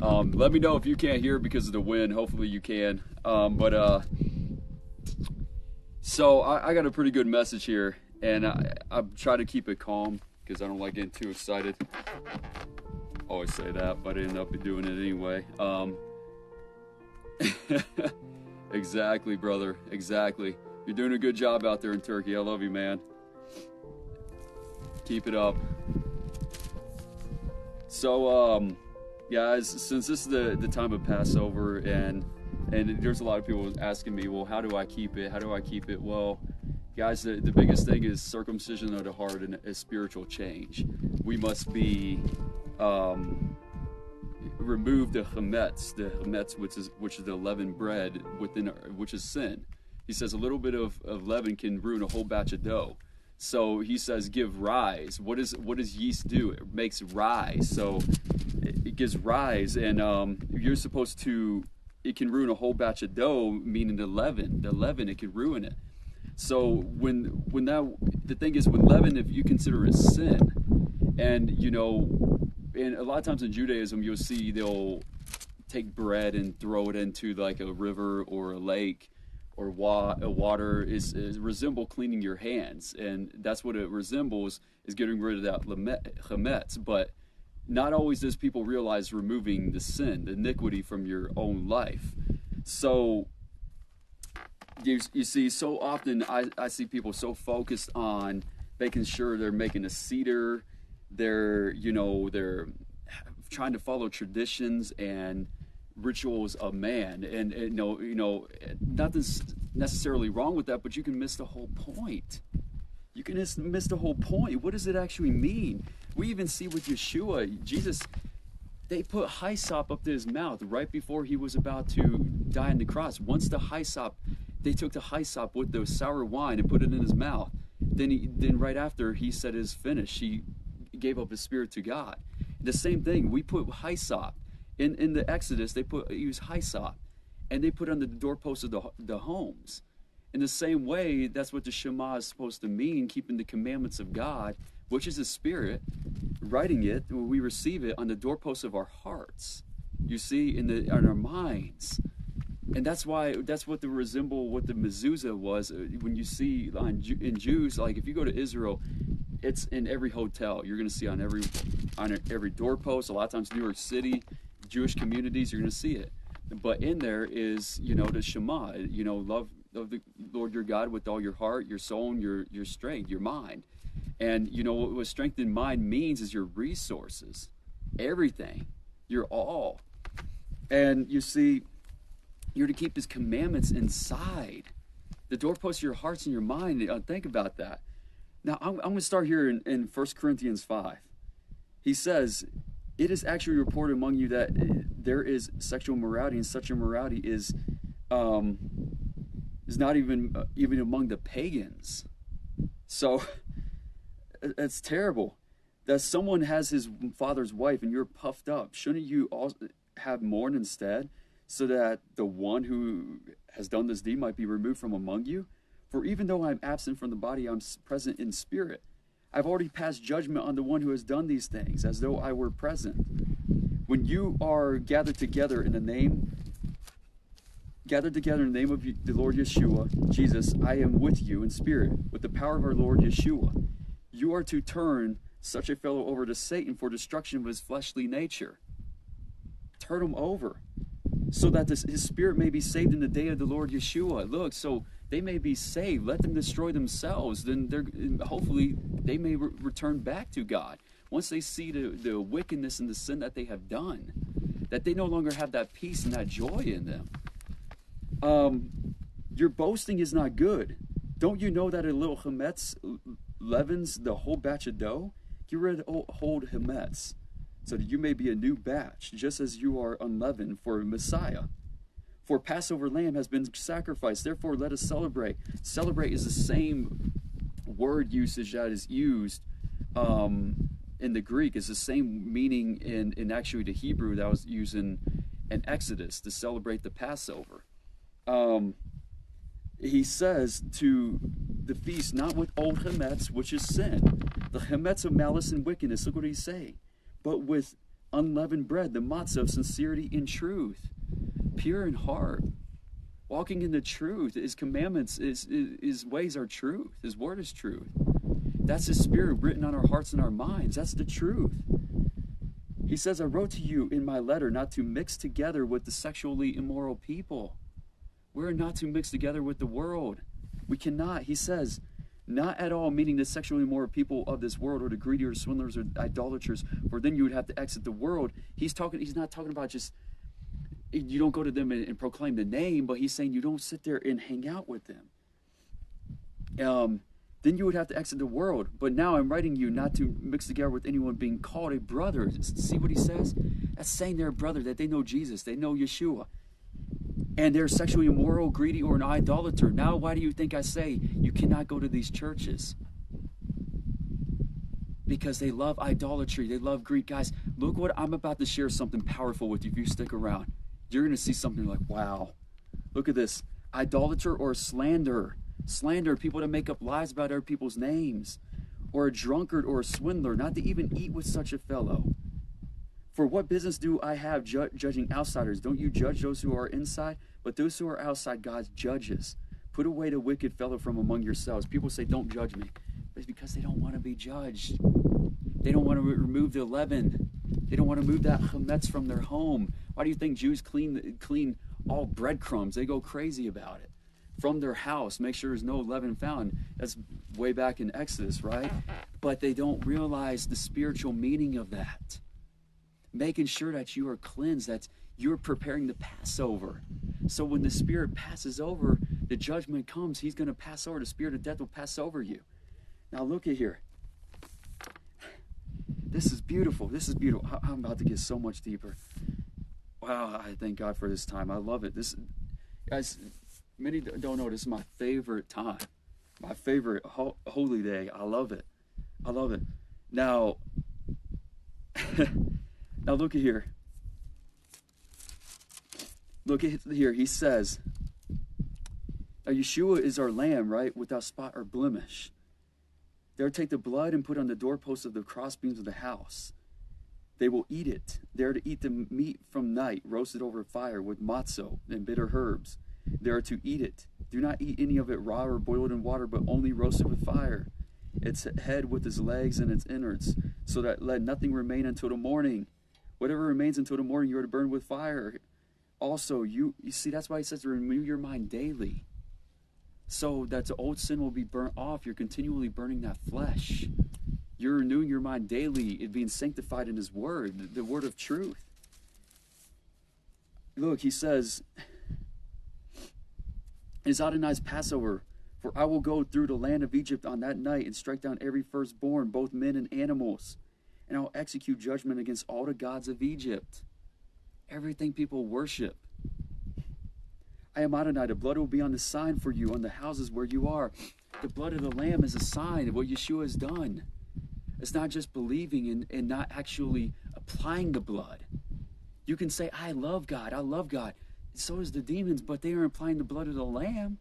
Let me know if you can't hear because of the wind. Hopefully you can. So I got a pretty good message here, and I try to keep it calm because I don't like getting too excited. Always say that, but I end up doing it anyway. Exactly, brother. Exactly. You're doing a good job out there in Turkey. I love you, man. Keep it up. So, guys, since this is the time of Passover, and there's a lot of people asking me, well, how do I keep it? How do I keep it? Well, guys, the biggest thing is circumcision of the heart and a spiritual change. We must be remove the chametz, which is the leavened bread which is sin. He says a little bit of leaven can ruin a whole batch of dough. So he says, give rise. What does yeast do? It makes rise. So it gives rise, and you're supposed to. It can ruin a whole batch of dough, meaning the leaven, it can ruin it. So when the thing is, with leaven, if you consider it sin, and and a lot of times in Judaism, you'll see they'll take bread and throw it into like a river or a lake or water is resemble cleaning your hands, and that's what it resembles, is getting rid of that chametz. But not always does people realize removing the sin, the iniquity from your own life. So you see, so often I see people so focused on making sure they're making a seder, they're trying to follow traditions and rituals of man, and nothing's necessarily wrong with that, but you can miss the whole point. You can miss the whole point. What does it actually mean? We even see with Yeshua, Jesus, they put hyssop up to his mouth right before he was about to die on the cross. Once they took the hyssop with the sour wine and put it in his mouth. Then right after he said it's finished, he gave up his spirit to God. The same thing, we put hyssop. In the Exodus, they use hyssop, and they put on the doorposts of the homes. In the same way, that's what the Shema is supposed to mean, keeping the commandments of God, which is the Spirit, writing it, when we receive it, on the doorposts of our hearts. You see, in our minds. And that's what resemble what the mezuzah was. When you see in Jews, like if you go to Israel, it's in every hotel. You're going to see on every doorpost. A lot of times, New York City, Jewish communities, you're going to see it. But in there is, the Shema. Love the Lord your God with all your heart, your soul, and your strength, your mind. And what strength in mind means is your resources, everything, your all. And you see, you're to keep his commandments inside the doorposts of your hearts and your mind. Think about that. Now, I'm going to start here in 1 Corinthians 5. He says, it is actually reported among you that there is sexual immorality, and such immorality is not even among the pagans. So that's terrible. That someone has his father's wife and you're puffed up. Shouldn't you also have mourned instead, so that the one who has done this deed might be removed from among you? For even though I'm absent from the body, I'm present in spirit. I've already passed judgment on the one who has done these things, as though I were present. When you are gathered together in the name of the Lord Yeshua, Jesus, I am with you in spirit, with the power of our Lord Yeshua. You are to turn such a fellow over to Satan for destruction of his fleshly nature. Turn him over, so that his spirit may be saved in the day of the Lord Yeshua. Look, so they may be saved. Let them destroy themselves. Then hopefully they may return back to God. Once they see the wickedness and the sin that they have done, that they no longer have that peace and that joy in them. Your boasting is not good. Don't you know that a little chametz leavens the whole batch of dough? Get rid of the old chametz, so that you may be a new batch, just as you are unleavened for Messiah. For Passover lamb has been sacrificed, therefore let us celebrate. Celebrate is the same word usage that is used in the Greek. It's the same meaning in actually the Hebrew that was used in Exodus to celebrate the Passover. He says to the feast, not with old chametz, which is sin, the chametz of malice and wickedness. Look what he's saying. But with unleavened bread, the matzah of sincerity in truth, pure in heart, walking in the truth. His commandments, his ways are truth. His word is truth. That's his spirit written on our hearts and our minds. That's the truth. He says, I wrote to you in my letter not to mix together with the sexually immoral people. We're not to mix together with the world. We cannot. He says, not at all, meaning the sexually immoral people of this world, or the greedy, or swindlers, or idolaters, for then you would have to exit the world. He's not talking about just, you don't go to them and proclaim the name, but he's saying you don't sit there and hang out with them. Then you would have to exit the world. But now I'm writing you not to mix together with anyone being called a brother. See what he says? That's saying they're a brother, that they know Jesus, they know Yeshua. And they're sexually immoral, greedy, or an idolater. Now why do you think I say you cannot go to these churches? Because they love idolatry, they love greed. Guys, look what I'm about to share, something powerful with you. If you stick around, you're going to see something like, wow. Look at this. Idolater or slanderer. Slander, people that make up lies about other people's names, or a drunkard or a swindler, not to even eat with such a fellow. For what business do I have judging outsiders? Don't you judge those who are inside? But those who are outside, God's judges. Put away the wicked fellow from among yourselves. People say, don't judge me. But it's because they don't want to be judged. They don't want to remove the leaven. They don't want to move that chametz from their home. Why do you think Jews clean all breadcrumbs? They go crazy about it. From their house, make sure there's no leaven found. That's way back in Exodus, right? But they don't realize the spiritual meaning of that. Making sure that you are cleansed, that you're preparing the Passover. So when the Spirit passes over, the judgment comes, he's going to pass over. The spirit of death will pass over you. Now look at here. This is beautiful. This is beautiful. I'm about to get so much deeper. Wow, I thank God for this time. I love it. This, guys, many don't know, this is my favorite time. My favorite holy day. I love it. I love it. Now, now look at here. Look at here. He says, now Yeshua is our lamb, right? Without spot or blemish. They'll take the blood and put on the doorposts of the crossbeams of the house. They will eat it. They are to eat the meat from night, roasted over fire with matzah and bitter herbs. They are to eat it. Do not eat any of it raw or boiled in water, but only roasted with fire. Its head with its legs and its innards, so that let nothing remain until the morning. Whatever remains until the morning, you are to burn with fire. Also, you see, that's why he says to renew your mind daily, so that the old sin will be burnt off. You're continually burning that flesh. You're renewing your mind daily, it being sanctified in his word, the word of truth. Look, he says, it is Adonai's Passover, for I will go through the land of Egypt on that night and strike down every firstborn, both men and animals. And I will execute judgment against all the gods of Egypt. Everything people worship. I am Adonai. The blood will be on the sign for you on the houses where you are. The blood of the Lamb is a sign of what Yeshua has done. It's not just believing and not actually applying the blood. You can say, I love God. I love God. So is the demons, but they aren't applying the blood of the Lamb.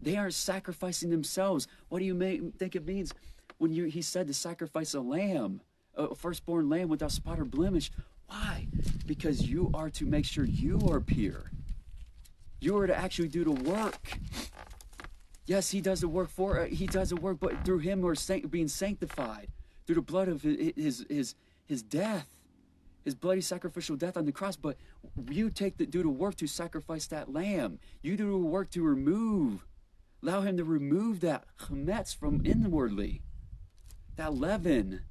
They aren't sacrificing themselves. What do you think it means when he said to sacrifice a lamb, a firstborn lamb without spot or blemish? Why? Because you are to make sure you are pure. You are to actually do the work. Yes, he does the work but through him we're being sanctified through the blood of his death, his bloody sacrificial death on the cross. But you do the work to sacrifice that lamb. You do the work to allow him to remove that chametz from inwardly, that leaven.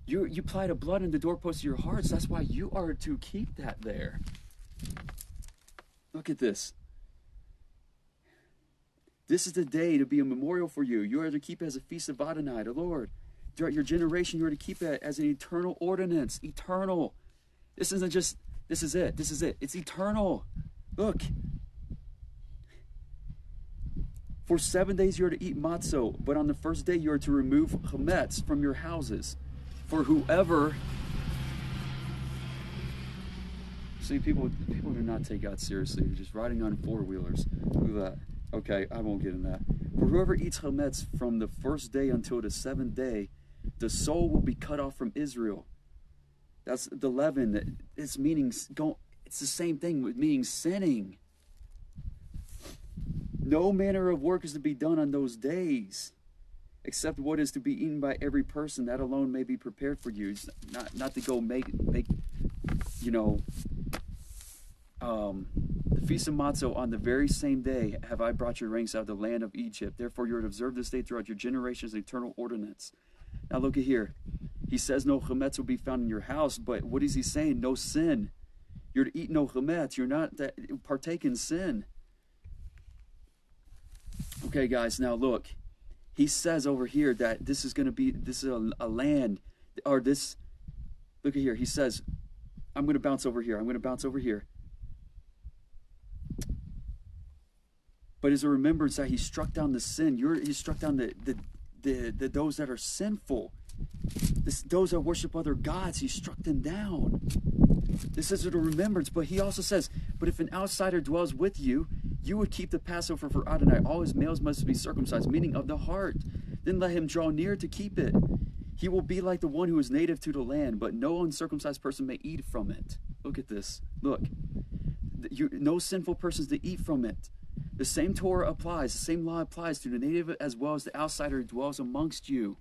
You apply the blood in the doorposts of your hearts. That's why you are to keep that there. Look at this. This is the day to be a memorial for you. You are to keep it as a feast of Adonai, the Lord. Throughout your generation, you are to keep it as an eternal ordinance. Eternal. This isn't just, this is it. It's eternal. Look. For 7 days you are to eat matzah, but on the first day you are to remove chametz from your houses. For whoever... See, people do not take God seriously. They're just riding on four-wheelers. Look at that. Okay, I won't get in that. For whoever eats chametz from the first day until the seventh day, The soul will be cut off from Israel. That's the leaven. It's meaning, it's the same thing with meaning sinning. No manner of work is to be done on those days, except what is to be eaten by every person. That alone may be prepared for you. It's not to go make the Feast of Matzah on the very same day have I brought your ranks out of the land of Egypt. Therefore you are to observe this day throughout your generations, an eternal ordinance. Now look at here. He says no chametz will be found in your house, but what is he saying? No sin. You're to eat no chametz. You're not to partake in sin. Okay, guys, now look. He says over here that this is a land, or this, look at here. He says, I'm going to bounce over here. I'm going to bounce over here. But as a remembrance that he struck down the sin, he struck down the those that are sinful. Those that worship other gods, he struck them down. This is a remembrance, but he also says, but if an outsider dwells with you, you would keep the Passover for Adonai. All his males must be circumcised, meaning of the heart. Then let him draw near to keep it. He will be like the one who is native to the land, but no uncircumcised person may eat from it. Look at this. Look. No sinful persons to eat from it. The same Torah applies, the same law applies to the native as well as the outsider who dwells amongst you.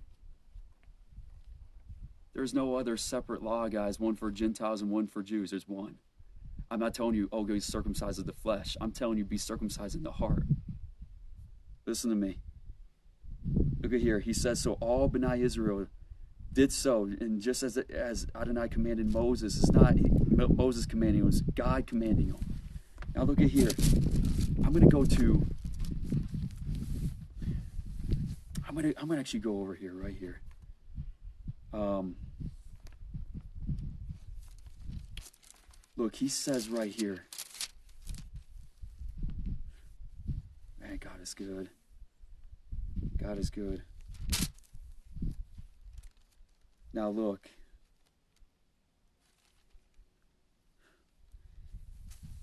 There's no other separate law, guys, one for Gentiles and one for Jews. There's one. I'm not telling you, oh, go be circumcised of the flesh. I'm telling you, be circumcised in the heart. Listen to me. Look at here. He says, so all B'nai Israel did so, and just as Adonai commanded Moses, it's not Moses commanding, it was God commanding him. Now look at here. I'm going to go to, I'm going to actually go over here, right here. Look, he says right here. Man, God is good. God is good. Now look.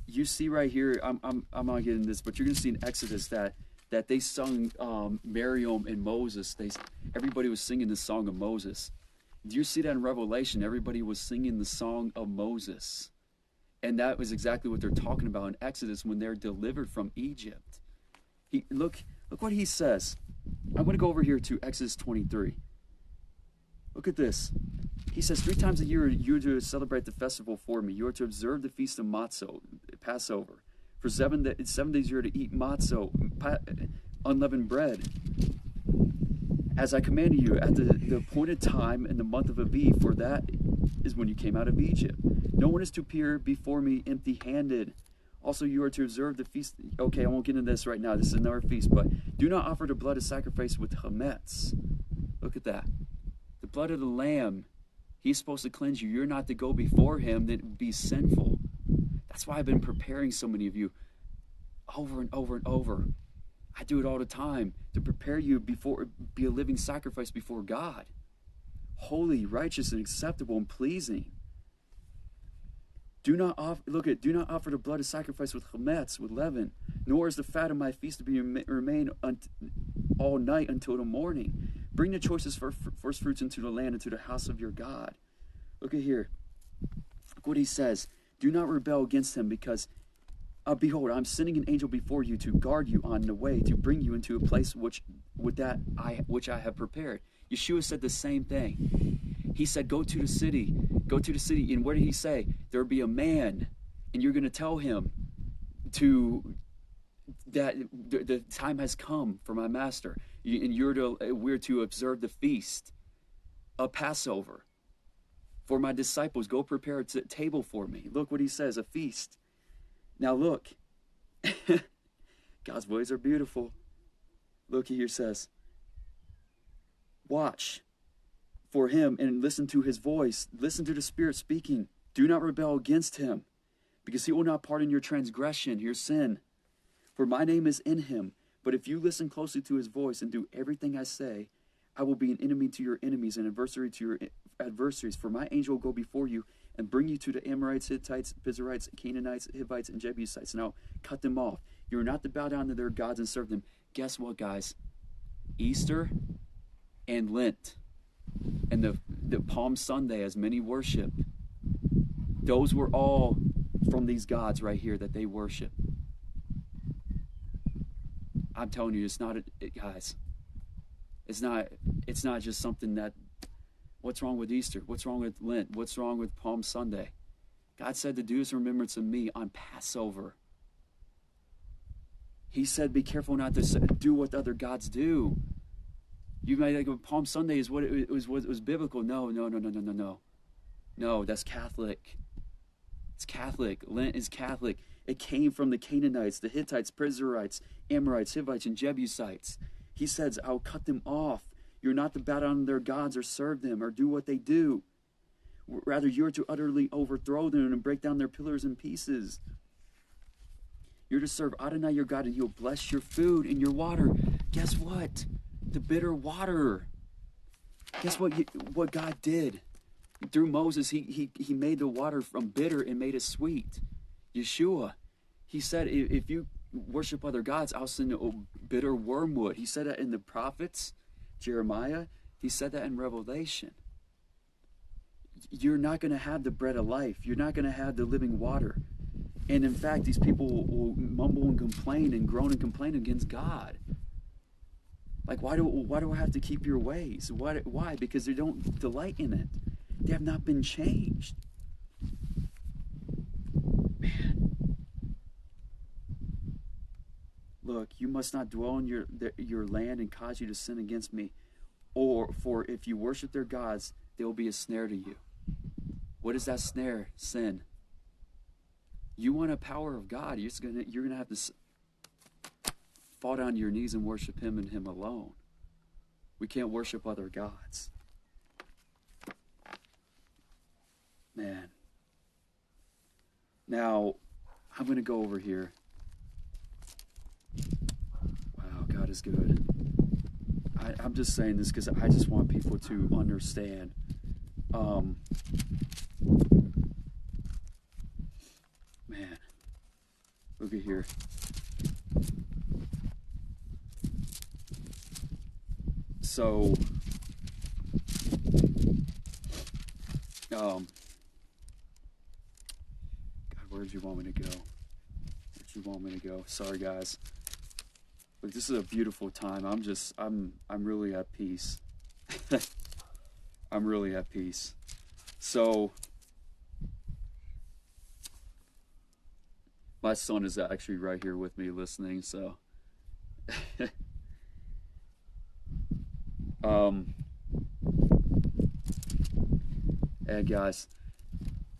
You see right here, I'm not getting this, but you're going to see in Exodus that they sung Miriam and Moses. Everybody was singing the song of Moses. Do you see that in Revelation? Everybody was singing the song of Moses. And that was exactly what they're talking about in Exodus when they're delivered from Egypt. Look what he says. I'm going to go over here to Exodus 23. Look at this. He says, 3 times a year you are to celebrate the festival for me. You are to observe the Feast of Matzah, Passover. For 7 days you are to eat matzah, unleavened bread. As I commanded you at the appointed time in the month of Aviv, for that is when you came out of Egypt. No one is to appear before me empty-handed. Also, you are to observe the feast. Okay, I won't get into this right now. This is another feast, but do not offer the blood of sacrifice with chametz. Look at that. The blood of the lamb, he's supposed to cleanse you. You're not to go before him that would be sinful. That's why I've been preparing so many of you over and over and over. I do it all the time to prepare you be a living sacrifice before God. Holy, righteous, and acceptable and pleasing. Do not offer the blood of sacrifice with chametz, with leaven, nor is the fat of my feast to be remain all night until the morning. Bring the choicest first fruits into the land, into the house of your God. Look at here. Look what he says. Do not rebel against him, because behold, I'm sending an angel before you to guard you on the way, to bring you into a place which I have prepared. Yeshua said the same thing. He said, go to the city. And what did he say? There will be a man, and you're going to tell him that the time has come for my master. And we're to observe the feast of Passover. For my disciples, go prepare a table for me. Look what he says, a feast. Now look, God's ways are beautiful. Look, here it says, watch for him and listen to his voice. Listen to the Spirit speaking. Do not rebel against him, because he will not pardon your transgression, your sin. For my name is in him. But if you listen closely to his voice and do everything I say, I will be an enemy to your enemies and adversary to your adversaries. For my angel will go before you and bring you to the Amorites, Hittites, Pizerites, Canaanites, Hivites, and Jebusites. And I'll cut them off. You are not to bow down to their gods and serve them. Guess what, guys? Easter and Lent. and the Palm Sunday, as many worship, those were all from these gods right here that they worship. I'm telling you, it's not, guys. It's not just something that. What's wrong with Easter? What's wrong with Lent? What's wrong with Palm Sunday? God said to do this in remembrance of me on Passover. He said, be careful not to do what other gods do. You might think Palm Sunday is what it was biblical. No. No, that's Catholic. It's Catholic. Lent is Catholic. It came from the Canaanites, the Hittites, Perizzites, Amorites, Hivites, and Jebusites. He says, I'll cut them off. You're not to bow down to their gods or serve them or do what they do. Rather, you're to utterly overthrow them and break down their pillars in pieces. You're to serve Adonai your God, and he'll bless your food and your water. Guess what? The bitter water. Guess what God did? Through Moses, he made the water from bitter and made it sweet. Yeshua, he said, if you worship other gods, I'll send bitter wormwood. He said that in the prophets. Jeremiah, he said that in Revelation. You're not going to have the bread of life. You're not going to have the living water. And in fact, these people will mumble and complain and groan and complain against God. Like, why do I have to keep your ways? Why? Because they don't delight in it. They have not been changed. Man. Look, you must not dwell in your land and cause you to sin against me. Or for if you worship their gods, they will be a snare to you. What is that snare? Sin. You want a power of God, you're gonna have to fall down to your knees and worship him and him alone. We can't worship other gods. Man. Now, I'm going to go over here. Wow, God is good. I'm just saying this because I just want people to understand. Man, look at here. So, God, where did you want me to go? Where'd you want me to go? Sorry, guys. But this is a beautiful time. I'm really at peace. I'm really at peace. So, my son is actually right here with me listening, so. And guys,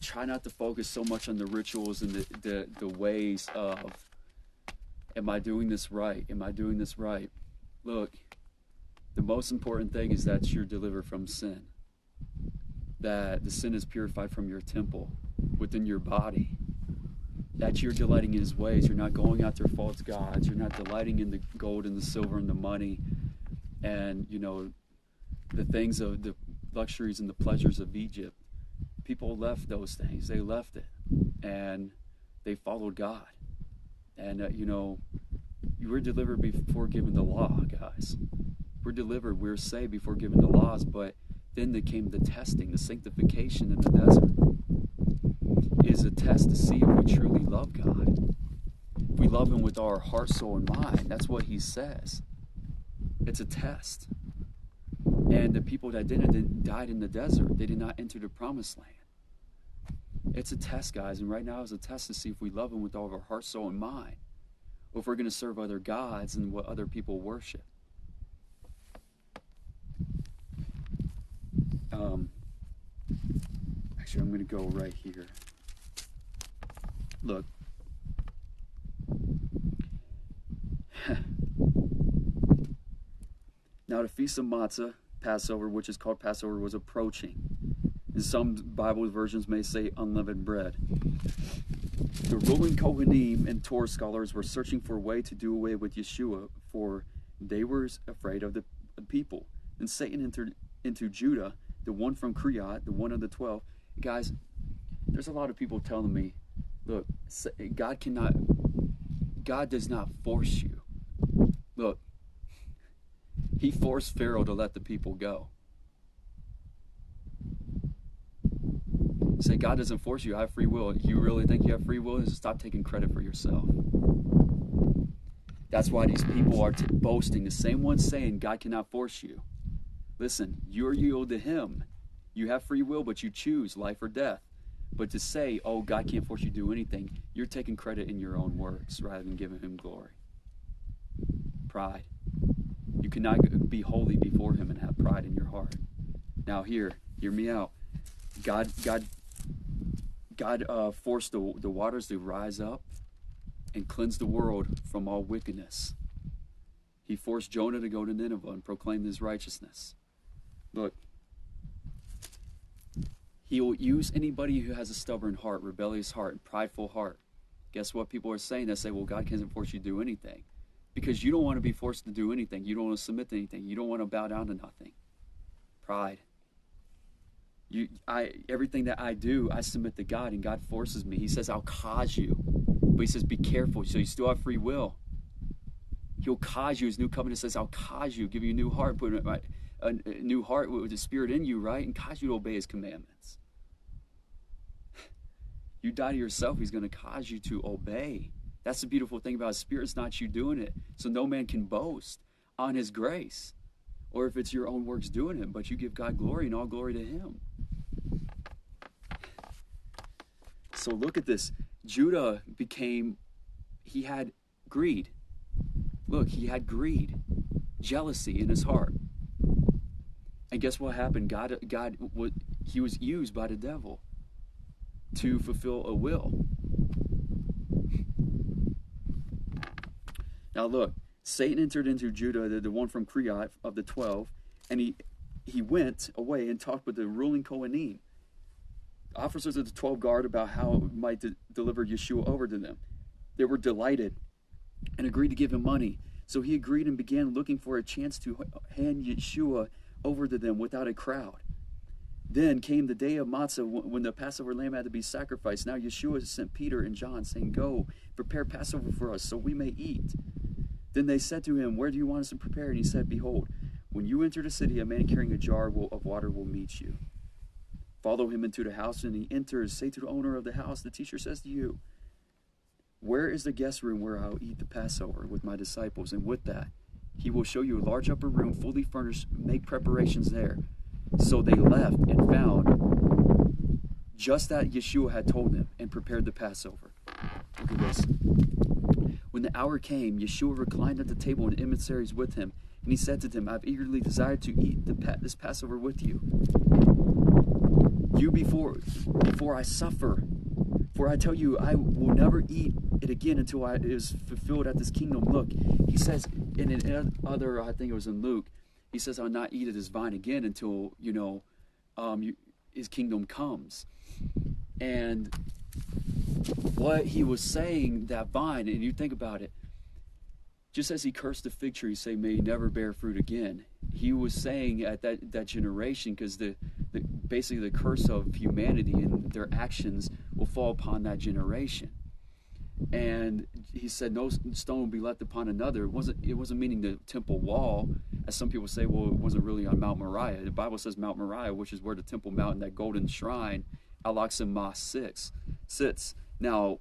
try not to focus so much on the rituals and the ways of, am I doing this right? Am I doing this right? Look, the most important thing is that you're delivered from sin. That the sin is purified from your temple, within your body. That you're delighting in his ways. You're not going after false gods. You're not delighting in the gold and the silver and the money and, the things of the luxuries and the pleasures of Egypt. People left those things. They left it. And they followed God. And, you were delivered before given the law, guys. We're delivered. We're saved before given the laws. But then there came the testing, the sanctification in the desert. It is a test to see if we truly love God. If we love him with our heart, soul, and mind. That's what he says. It's a test. And the people that didn't died in the desert. They did not enter the promised land. It's a test, guys. And right now it's a test to see if we love him with all of our heart, soul, and mind. Or if we're going to serve other gods and what other people worship. Actually, I'm going to go right here. Look. Now the Feast of Matzah, Passover, which is called Passover, was approaching. And some Bible versions may say unleavened bread. The ruling Kohanim and Torah scholars were searching for a way to do away with Yeshua, for they were afraid of the people. And Satan entered into Judah, the one from Kriyat, the one of the 12. Guys, there's a lot of people telling me, look, God does not force you. Look, he forced Pharaoh to let the people go. Say, God doesn't force you. I have free will. You really think you have free will? Just stop taking credit for yourself. That's why these people are boasting. The same ones saying God cannot force you. Listen, you're yielded to him. You have free will, but you choose life or death. But to say, oh, God can't force you to do anything, you're taking credit in your own works rather than giving him glory. Pride. You cannot be holy before him and have pride in your heart. Now here, hear me out. God forced the waters to rise up and cleanse the world from all wickedness. He forced Jonah to go to Nineveh and proclaim his righteousness. Look, he will use anybody who has a stubborn heart, rebellious heart, prideful heart. Guess what people are saying? They say, well, God can't force you to do anything. Because you don't want to be forced to do anything. You don't want to submit to anything. You don't want to bow down to nothing. Pride. Everything that I do, I submit to God, and God forces me. He says, I'll cause you. But he says, be careful. So you still have free will. He'll cause you. His new covenant says, I'll cause you, give you a new heart, put a new heart with the Spirit in you, right? And cause you to obey his commandments. You die to yourself, he's going to cause you to obey. That's the beautiful thing about his Spirit. It's not you doing it. So no man can boast on his grace. Or if it's your own works doing it, but you give God glory and all glory to him. So look at this. Judah he had greed. Look, he had greed, jealousy in his heart. And guess what happened? He was used by the devil to fulfill a will. Now look, Satan entered into Judah, the one from Kriat of the 12, and he went away and talked with the ruling Kohanim, officers of the 12 guard, about how it might deliver Yeshua over to them. They were delighted and agreed to give him money. So he agreed and began looking for a chance to hand Yeshua over to them without a crowd. Then came the day of Matzah, when the Passover lamb had to be sacrificed. Now Yeshua sent Peter and John, saying, go, prepare Passover for us, so we may eat. Then they said to him, where do you want us to prepare? And he said, behold, when you enter the city, a man carrying a jar of water will meet you. Follow him into the house, and he enters. Say to the owner of the house, the teacher says to you, where is the guest room where I'll eat the Passover with my disciples? And with that, he will show you a large upper room, fully furnished. Make preparations there. So they left and found just that Yeshua had told them, and prepared the Passover. Look at this. When the hour came, Yeshua reclined at the table, and emissaries with him. And he said to them, I've eagerly desired to eat this Passover with you. Before I suffer. For I tell you, I will never eat it again until it is fulfilled at this kingdom. Look, he says in another, I think it was in Luke, he says, I'll not eat of this vine again until, his kingdom comes. And what he was saying, that vine, and you think about it, just as he cursed the fig tree, saying, may never bear fruit again. He was saying at that generation, because basically the curse of humanity and their actions will fall upon that generation. And he said, no stone will be left upon another. It wasn't meaning the temple wall, as some people say. Well, it wasn't really on Mount Moriah. The Bible says Mount Moriah, which is where the temple mountain, that golden shrine, Al-Aqsa sits. Now,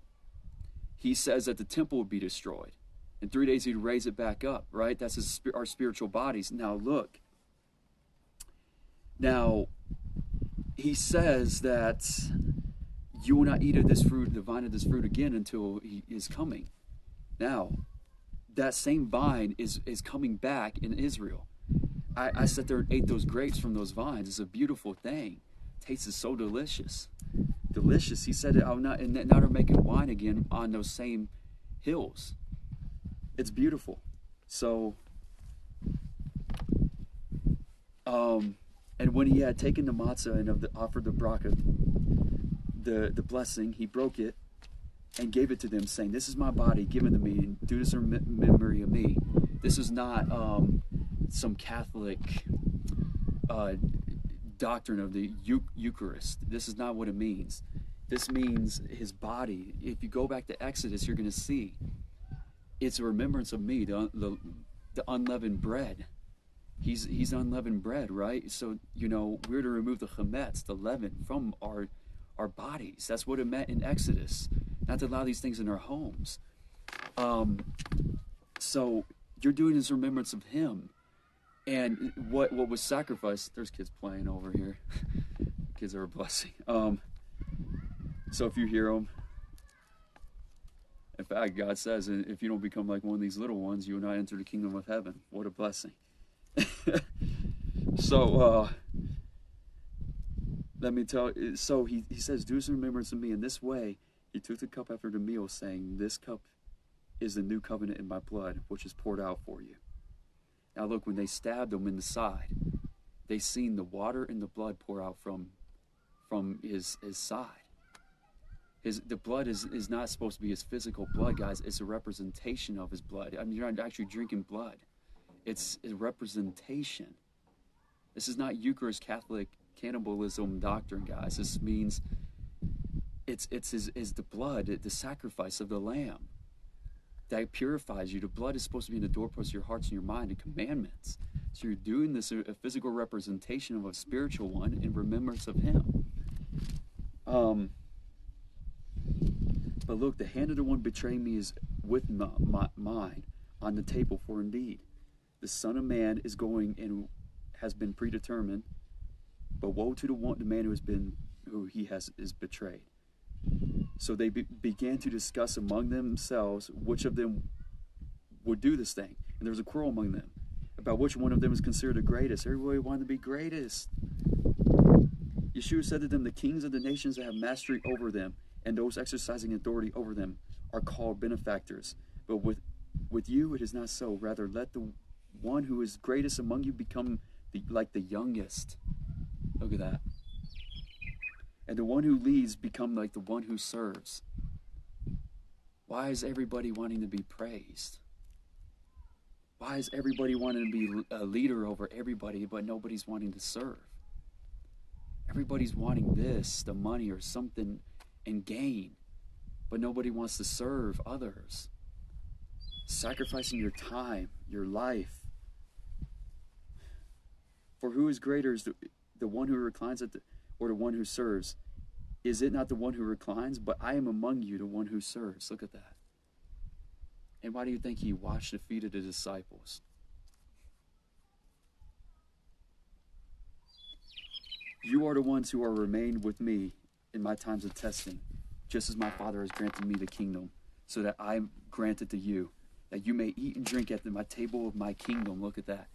he says that the temple would be destroyed. In 3 days, he'd raise it back up, right? That's our spiritual bodies. Now, look. Now, he says that you will not eat of this fruit, the vine of this fruit again, until he is coming. Now, that same vine is coming back in Israel. I sat there and ate those grapes from those vines. It's a beautiful thing. Tastes so delicious. Delicious. He said, now they're making wine again on those same hills. It's beautiful. So, and when he had taken the matzah and offered the bracha, the blessing, he broke it and gave it to them, saying, this is my body given to me, and do this in memory of me. This is not some Catholic doctrine of the Eucharist. This is not what it means. This means his body. If you go back to Exodus, you're going to see it's a remembrance of me, the unleavened bread. He's unleavened bread, right? So, we're to remove the chametz, the leaven, from our our bodies. That's what it meant in Exodus, not to allow these things in our homes. So you're doing this remembrance of him. And what was sacrificed, there's kids playing over here. Kids are a blessing. So if you hear them, in fact, God says, if you don't become like one of these little ones, you will not enter the kingdom of heaven. What a blessing. So, let me tell you, so he says, do this in remembrance of me. In this way, he took the cup after the meal, saying, this cup is the new covenant in my blood, which is poured out for you. Now look, when they stabbed him in the side, they seen the water and the blood pour out from his side. The blood is not supposed to be his physical blood, guys. It's a representation of his blood. I mean, you're not actually drinking blood. It's a representation. This is not Eucharist Catholic cannibalism doctrine, guys. This means it's the blood, the sacrifice of the Lamb that purifies you. The blood is supposed to be in the doorpost of your hearts and your mind, the commandments. So you're doing this, a physical representation of a spiritual one in remembrance of him. But look, the hand of the one betraying me is with mine on the table, for indeed the Son of Man is going and has been predetermined, but woe to the man who is betrayed. So they began to discuss among themselves which of them would do this thing. And there was a quarrel among them about which one of them was considered the greatest. Everybody wanted to be greatest. Yeshua said to them, the kings of the nations that have mastery over them, and those exercising authority over them, are called benefactors. But with you it is not so. Rather, let the one who is greatest among you become like the youngest. Look at that. And the one who leads become like the one who serves. Why is everybody wanting to be praised? Why is everybody wanting to be a leader over everybody, but nobody's wanting to serve? Everybody's wanting this, the money or something, and gain, but nobody wants to serve others. Sacrificing your time, your life. For who is greater, is the one who reclines or the one who serves? Is it not the one who reclines? But I am among you the one who serves. Look at that. And why do you think he washed the feet of the disciples? You are the ones who are remained with me in my times of testing, just as my Father has granted me the kingdom, so that I grant it to you, that you may eat and drink at my table of my kingdom. Look at that.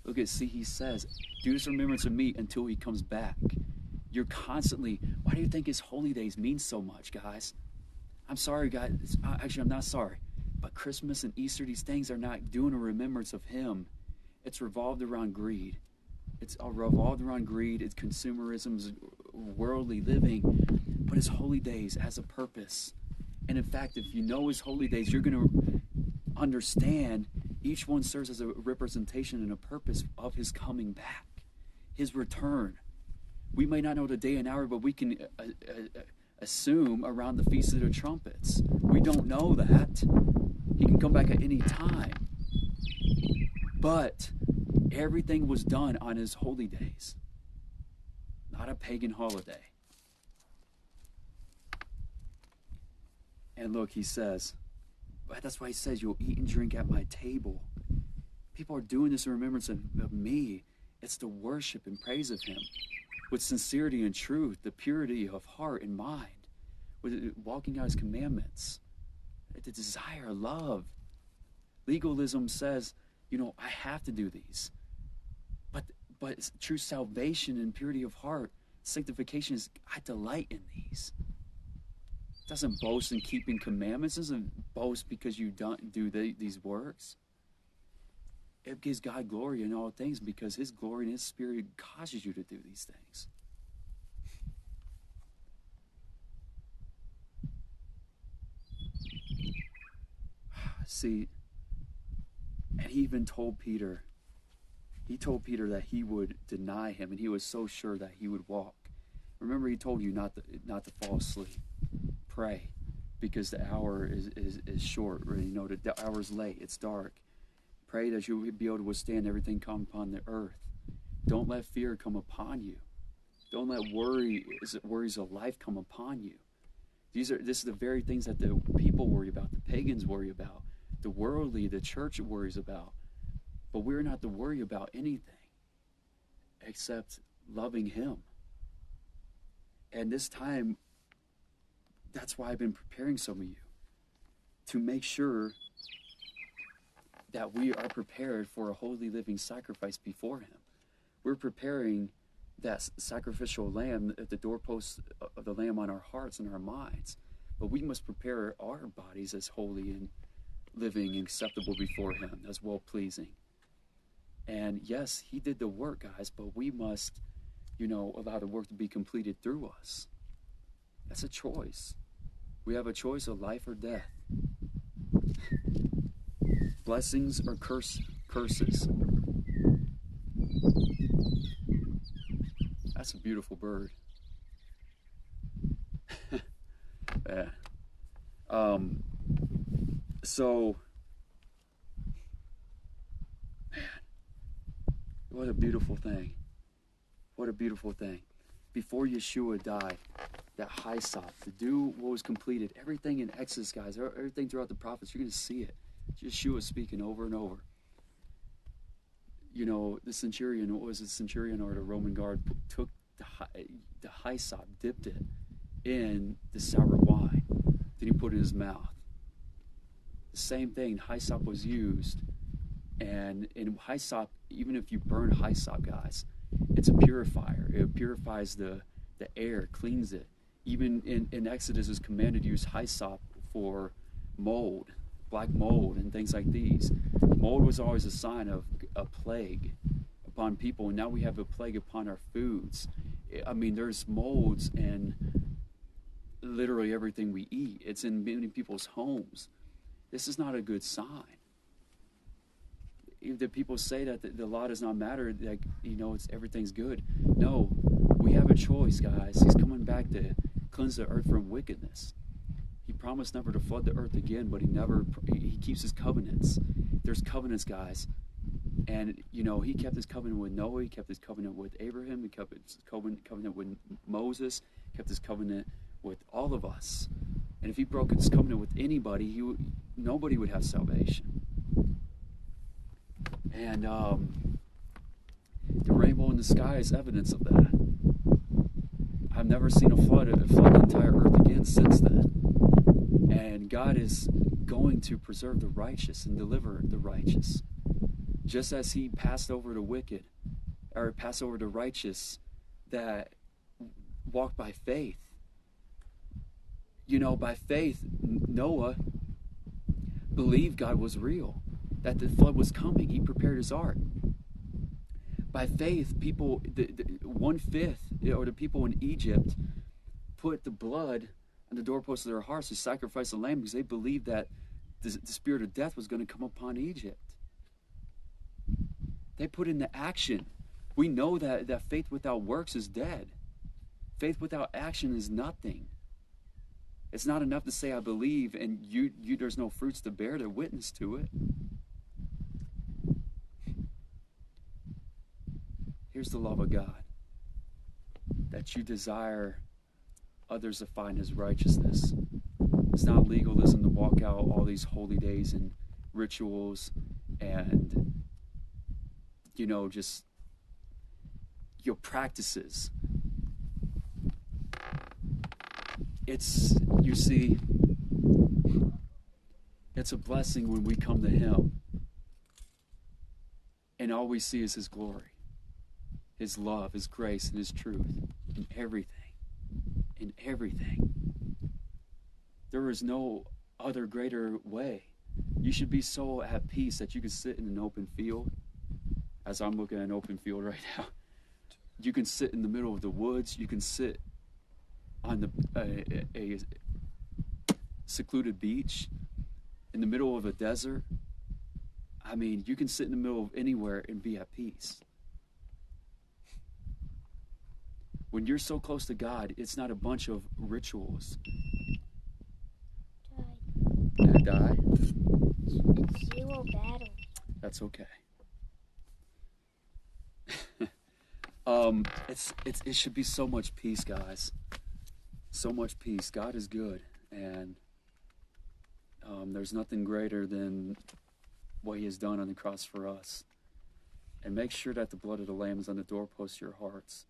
Look at, see, he says, do this remembrance of me until he comes back. You're constantly, why do you think his holy days mean so much, guys? I'm sorry, guys. Actually, I'm not sorry. But Christmas and Easter, these things are not doing a remembrance of him. It's revolved around greed. It's revolved around greed. It's consumerism, worldly living. But his holy days has a purpose. And in fact, if you know his holy days, you're going to understand each one serves as a representation and a purpose of his coming back, his return. We may not know the day and hour, but we can assume around the Feast of the Trumpets. We don't know that. He can come back at any time. But everything was done on his holy days, not a pagan holiday. And look, he says, that's why he says, you'll eat and drink at my table. People are doing this in remembrance of me. It's the worship and praise of him with sincerity and truth, the purity of heart and mind, with walking out his commandments, the desire, love. Legalism says, I have to do these. But true salvation and purity of heart, sanctification is, I delight in these. It doesn't boast in keeping commandments. It doesn't boast because you don't do these works. It gives God glory in all things because his glory and his spirit causes you to do these things. See, and he even told Peter that he would deny him, and he was so sure that he would walk. Remember, he told you not to fall asleep. Pray, because the hour is short. The hour is late. It's dark. Pray that you will be able to withstand everything come upon the earth. Don't let fear come upon you. Don't let worries of life come upon you. This is the very things that the people worry about, the pagans worry about, the worldly, the church worries about. But we're not to worry about anything except loving him. And this time, that's why I've been preparing some of you, to make sure that we are prepared for a holy living sacrifice before him. We're preparing that sacrificial lamb at the doorposts of the lamb on our hearts and our minds. But we must prepare our bodies as holy and living and acceptable before him, as well-pleasing. And yes, he did the work, guys, but we must, allow the work to be completed through us. That's a choice. We have a choice of life or death. Blessings or curses. That's a beautiful bird. Yeah. So, man, what a beautiful thing. What a beautiful thing. Before Yeshua died, that high sop, to do what was completed, everything in Exodus, guys, everything throughout the prophets, you're going to see it. Yeshua speaking over and over. The centurion, what was it, centurion or the Roman guard, took the high sop, dipped it in the sour wine. Then he put it in his mouth. The same thing, hyssop was used. And in hyssop, even if you burn hyssop, guys, it's a purifier. It purifies the air, cleans it. Even in Exodus is commanded to use hyssop for mold, black mold, and things like these. Mold was always a sign of a plague upon people, and now we have a plague upon our foods. I mean, there's molds in literally everything we eat. It's in many people's homes. This is not a good sign. If the people say that the law does not matter, like, everything's good. No, we have a choice, guys. He's coming back to cleanse the earth from wickedness. He promised never to flood the earth again, but he keeps his covenants. There's covenants, guys. And, he kept his covenant with Noah. He kept his covenant with Abraham. He kept his covenant with Moses. He kept his covenant with all of us. And if he broke his covenant with anybody, nobody would have salvation. And the rainbow in the sky is evidence of that. I've never seen a flood the entire earth again since then. And God is going to preserve the righteous and deliver the righteous. Just as he passed over the wicked, or passed over the righteous that walked by faith. By faith, Noah believed God was real, that the flood was coming. He prepared his ark. By faith, people, the 1/5, or the people in Egypt, put the blood on the doorposts of their hearts to sacrifice a lamb because they believed that the spirit of death was going to come upon Egypt. They put into action. We know that faith without works is dead. Faith without action is nothing. It's not enough to say I believe and there's no fruits to bear to witness to it. Here's the love of God, that you desire others to find his righteousness. It's not legalism to walk out all these holy days and rituals and, just your practices. It's a blessing when we come to him and all we see is his glory, his love, his grace, and his truth in everything. In everything. There is no other greater way. You should be so at peace that you can sit in an open field, as I'm looking at an open field right now. You can sit in the middle of the woods. You can sit on a secluded beach in the middle of a desert. I mean, you can sit in the middle of anywhere and be at peace. When you're so close to God, it's not a bunch of rituals. Did it die? It's zero battle. That's okay. It should be so much peace, guys. So much peace. God is good, and there's nothing greater than what He has done on the cross for us. And make sure that the blood of the Lamb is on the doorpost of your hearts.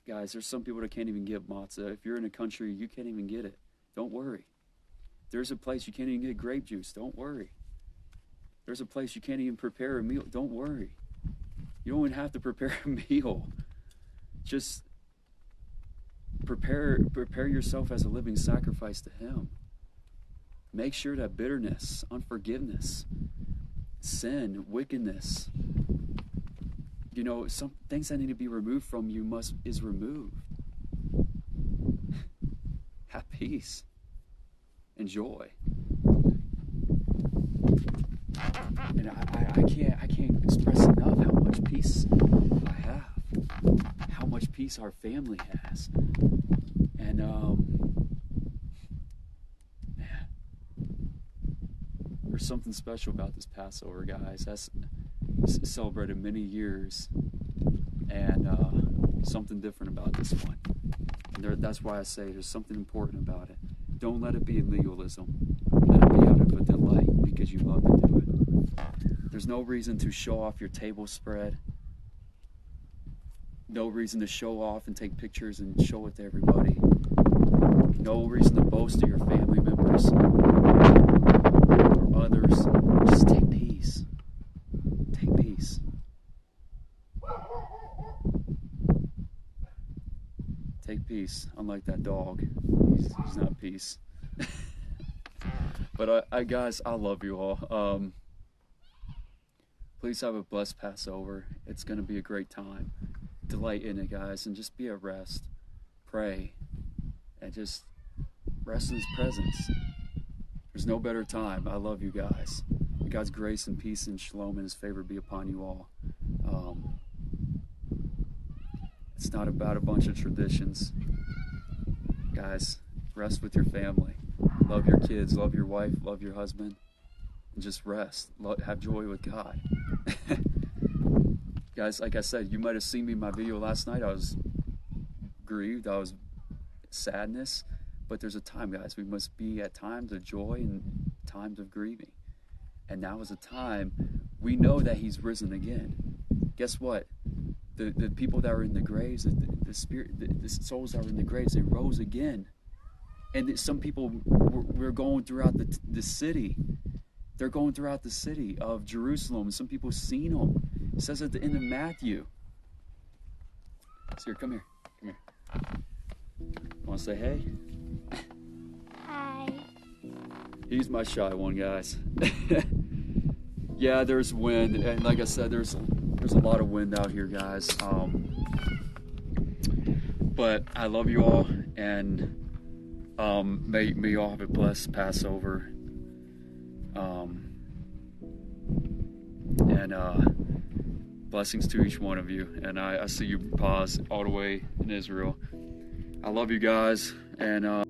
Guys, there's some people that can't even get matzah. If you're in a country, you can't even get it. Don't worry. There's a place you can't even get grape juice. Don't worry. There's a place you can't even prepare a meal. Don't worry. You don't even have to prepare a meal. Just prepare yourself as a living sacrifice to Him. Make sure that bitterness, unforgiveness, sin, wickedness, some things that need to be removed from you is removed. Have peace and joy. And I can't express enough how much peace I have, how much peace our family has. And man, there's something special about this Passover, guys. That's celebrated many years, and something different about this one. And that's why I say there's something important about it. Don't let it be a legalism. Let it be out of a delight because you love to do it. There's no reason to show off your table spread. No reason to show off and take pictures and show it to everybody. No reason to boast to your family members or others. Just take peace. Take peace. Take peace. Unlike that dog, he's not peace. But guys, I love you all. Please have a blessed Passover. It's going to be a great time. Delight in it, guys, and just be at rest. Pray, and just rest in His presence. There's no better time. I love you guys. God's grace and peace and shalom and His favor be upon you all. It's not about a bunch of traditions. Guys, rest with your family. Love your kids, love your wife, love your husband, and just rest. Have joy with God. Guys, like I said, you might have seen me in my video last night. I was grieved. I was sadness. But there's a time, guys. We must be at times of joy and times of grieving. And now is a time we know that He's risen again. Guess what? The people that were in the graves, the souls that were in the graves, they rose again. And some people were going throughout the city. They're going throughout the city of Jerusalem. Some people seen Him. It says at the end of Matthew. So here, come here. Want to say hey? Hi. He's my shy one, guys. Yeah, there's wind, and like I said, there's a lot of wind out here, guys. But I love you all, and may you all have a blessed Passover. And blessings to each one of you. And I see you pause all the way in Israel. I love you guys, and